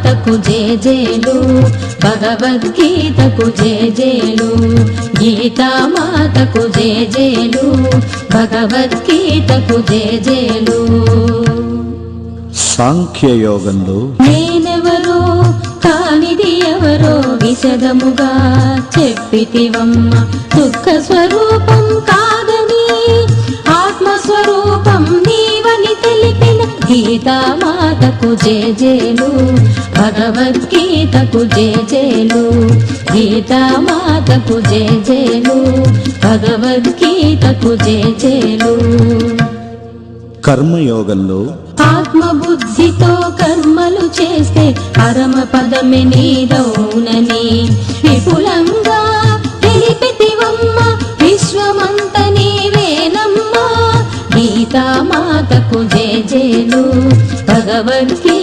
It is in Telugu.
గీతామాతకు జేజేలు భగవద్గీతకు జేజేలు గీతామాతకు జేజేలు భగవద్గీతకు జేజేలు. సాంఖ్యయోగంలో నేనెవరో కానిది ఎవరో విశదముగా చెప్పితివమ్మ, దుఃఖ స్వరూపం కాదని ఆత్మస్వరూపం నీవని తెలిపిన గీతామాతకు జేజేలు భగవద్గీతకు జేజేలు గీతామాతకు జేజేలు భగవద్గీతకు జేజేలు. కర్మయోగంలో ఆత్మబుద్ధితో కర్మలు చేస్తే పరమ పదమే నీదౌనని విపులంగా తెలిపితివమ్మ, విశ్వమంత నీవేనమ్మా. గీతామాతకు జేజేలు భగవద్గీత